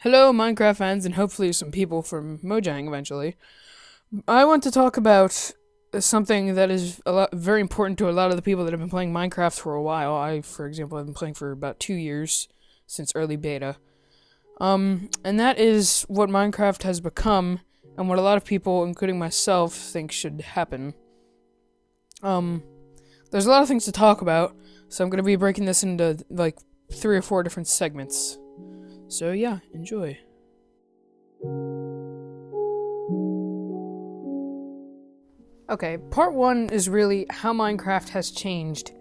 Hello, Minecraft fans, and hopefully some people from Mojang eventually. I want to talk about something that is very important to a lot of the people that have been playing Minecraft for a while. I, for example, have been playing for about 2 years since early beta. And that is what Minecraft has become, and what a lot of people, including myself, think should happen. There's a lot of things to talk about, so I'm going to be breaking this into like 3 or 4 different segments. So yeah, enjoy. Okay, part 1 is really how Minecraft has changed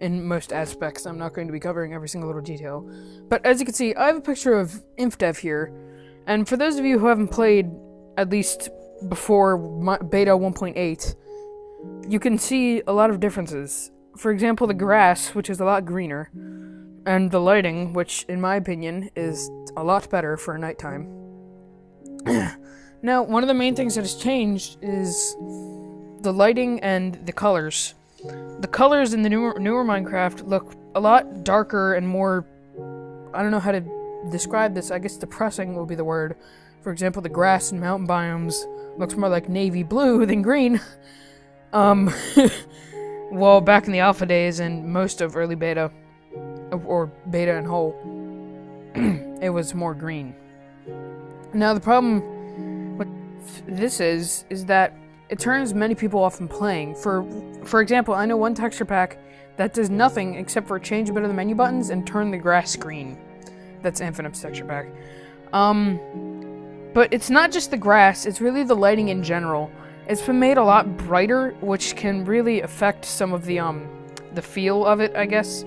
in most aspects. I'm not going to be covering every single little detail. But as you can see, I have a picture of InfDev here. And for those of you who haven't played, at least before beta 1.8, you can see a lot of differences. For example, the grass, which is a lot greener, and the lighting, which, in my opinion, is a lot better for nighttime. Now, one of the main things that has changed is the lighting and the colors. The colors in the newer Minecraft look a lot darker and more... I don't know how to describe this. I guess depressing will be the word. For example, the grass and mountain biomes looks more like navy blue than green. Well, back in the alpha days and most of early beta, or beta and whole, it was more green. Now, the problem with this is that it turns many people off from playing. For example, I know one texture pack that does nothing except for change a bit of the menu buttons and turn the grass green. That's Infinite's texture pack. But it's not just the grass, it's really the lighting in general. It's been made a lot brighter, which can really affect some of the feel of it, I guess.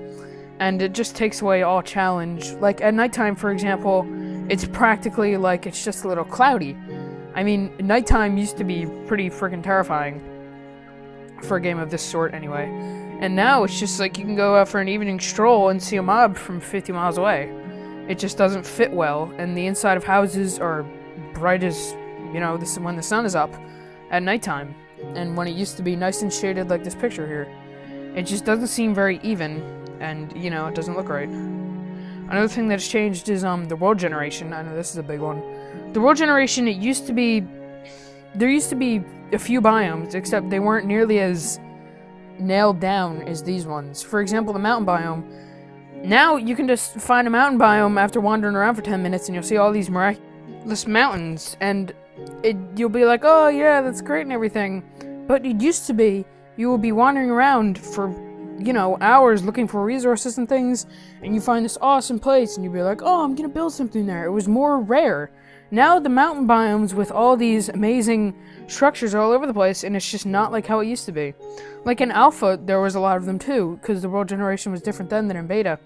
And it just takes away all challenge. Like, at nighttime, for example, it's practically like it's just a little cloudy. I mean, nighttime used to be pretty freaking terrifying. For a game of this sort, anyway. And now it's just like you can go out for an evening stroll and see a mob from 50 miles away. It just doesn't fit well, and the inside of houses are bright as, this when the sun is up at nighttime. And when it used to be nice and shaded like this picture here. It just doesn't seem very even. And, it doesn't look right. Another thing that's changed is, the world generation. I know this is a big one. The world generation, there used to be a few biomes, except they weren't nearly as nailed down as these ones. For example, the mountain biome. Now, you can just find a mountain biome after wandering around for 10 minutes, and you'll see all these miraculous mountains, and you'll be like, oh yeah, that's great and everything. But it used to be, you would be wandering around for hours looking for resources and things, and you find this awesome place, and you'd be like, oh, I'm gonna build something there. It was more rare. Now the mountain biomes with all these amazing structures all over the place, and it's just not like how it used to be. Like in alpha, there was a lot of them too, because the world generation was different then than in beta.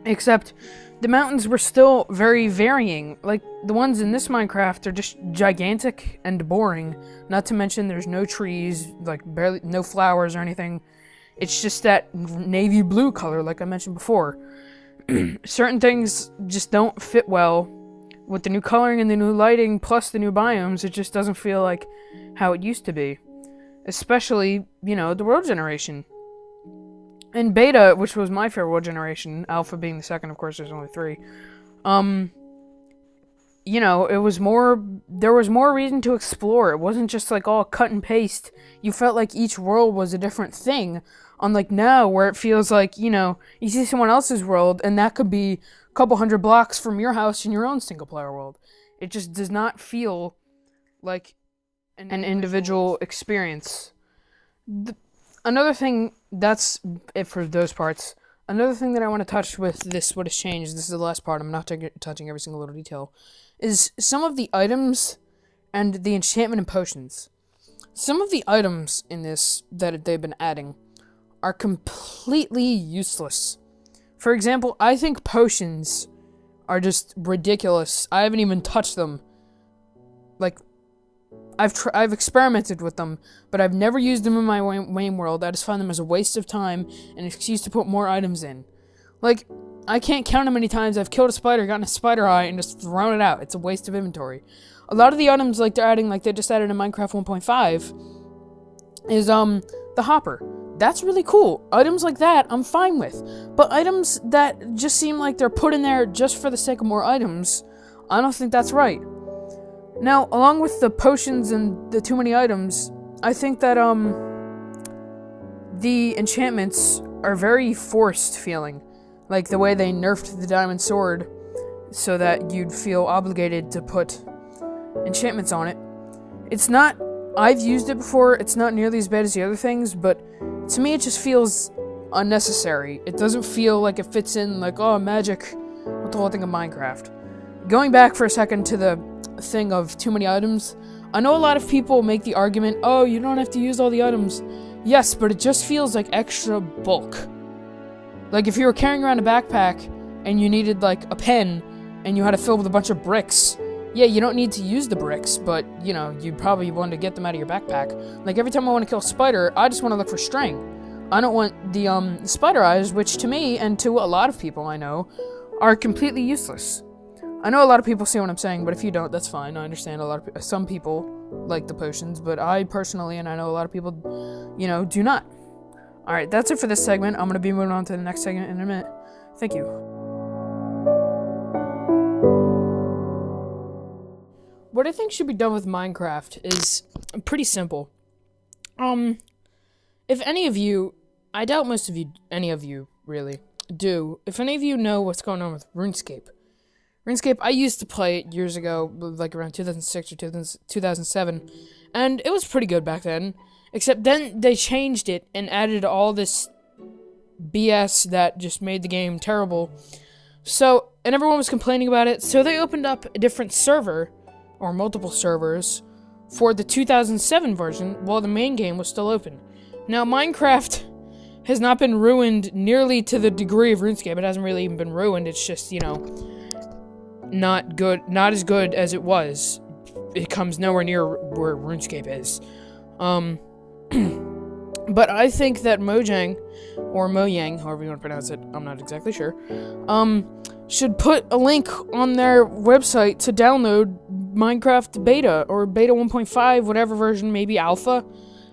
Except, the mountains were still very varying. Like, the ones in this Minecraft are just gigantic and boring. Not to mention there's no trees, like barely no flowers or anything. It's just that navy blue color, like I mentioned before. Certain things just don't fit well with the new coloring and the new lighting, plus the new biomes. It just doesn't feel like how it used to be. Especially, the world generation. In beta, which was my favorite world generation, alpha being the second, of course, there's only 3. There was more reason to explore. It wasn't just like all cut and paste. You felt like each world was a different thing. Unlike now, where it feels like, you see someone else's world, and that could be a couple hundred blocks from your house in your own single-player world. It just does not feel like an individual experience. Another thing, that's it for those parts. Another thing that I want to touch with this, what has changed, this is the last part, I'm not touching every single little detail, is some of the items and the enchantment and potions. Some of the items in this that they've been adding are completely useless. For example, I think potions are just ridiculous. I haven't even touched them. Like, I've experimented with them, but I've never used them in my Wayne world. I just find them as a waste of time and an excuse to put more items in. Like, I can't count how many times I've killed a spider, gotten a spider eye, and just thrown it out. It's a waste of inventory. A lot of the items like they just added in Minecraft 1.5 is the hopper. That's really cool. Items like that, I'm fine with. But items that just seem like they're put in there just for the sake of more items, I don't think that's right. Now, along with the potions and the too many items, I think that, the enchantments are very forced feeling. Like the way they nerfed the diamond sword so that you'd feel obligated to put enchantments on it. It's not, I've used it before, it's not nearly as bad as the other things, but to me it just feels unnecessary. It doesn't feel like it fits in, like, oh, magic with the whole thing of Minecraft. Going back for a second to the thing of too many items, I know a lot of people make the argument, oh, you don't have to use all the items. Yes, but it just feels like extra bulk. Like if you were carrying around a backpack and you needed like a pen and you had to fill with a bunch of bricks, yeah, you don't need to use the bricks, but you know, you'd probably want to get them out of your backpack. Like every time I want to kill a spider, I just want to look for string. I don't want the spider eyes, which to me and to a lot of people I know are completely useless. I know a lot of people see what I'm saying, but if you don't, that's fine. I understand some people like the potions, but I personally, and I know a lot of people, you know, do not. Alright, that's it for this segment. I'm going to be moving on to the next segment in a minute. Thank you. What I think should be done with Minecraft is pretty simple. If any of you, I doubt most of you, any of you, really, do. If any of you know what's going on with RuneScape, I used to play it years ago, like around 2006 or 2007, and it was pretty good back then, except then they changed it and added all this BS that just made the game terrible. So, and everyone was complaining about it, so they opened up a different server, or multiple servers, for the 2007 version, while the main game was still open. Now, Minecraft has not been ruined nearly to the degree of RuneScape. It hasn't really even been ruined, it's just, you know, not as good as it was. It comes nowhere near where RuneScape is. But I think that Mojang, or Mojang, however you want to pronounce it, I'm not exactly sure, should put a link on their website to download Minecraft Beta, or Beta 1.5, whatever version, maybe Alpha,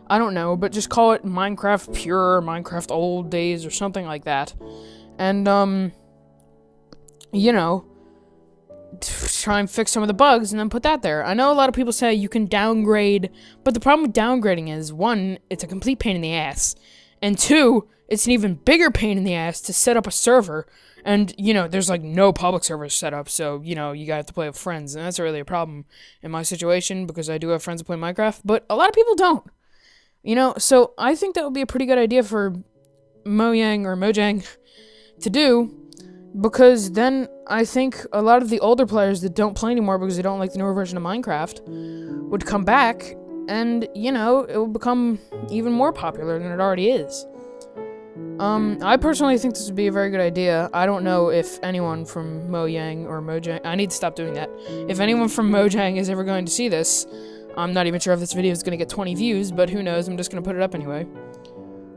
I don't know, but just call it Minecraft Pure, or Minecraft Old Days, or something like that. And, you know, try and fix some of the bugs and then put that there. I know a lot of people say you can downgrade, but the problem with downgrading is, one, it's a complete pain in the ass, and two, it's an even bigger pain in the ass to set up a server, and, you know, there's like no public servers set up, so, you know, you gotta have to play with friends, and that's really a problem in my situation, because I do have friends that play Minecraft, but a lot of people don't, you know, so I think that would be a pretty good idea for Mojang to do, because then I think a lot of the older players that don't play anymore because they don't like the newer version of Minecraft would come back, and, you know, it will become even more popular than it already is. I personally think this would be a very good idea. I don't know if anyone from Mojang, I need to stop doing that. If anyone from Mojang is ever going to see this, I'm not even sure if this video is going to get 20 views, but who knows, I'm just going to put it up anyway.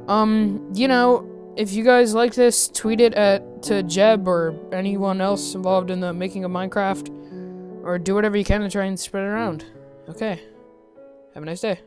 You know, if you guys like this, tweet it to Jeb or anyone else involved in the making of Minecraft, or do whatever you can to try and spread it around. Okay. Have a nice day.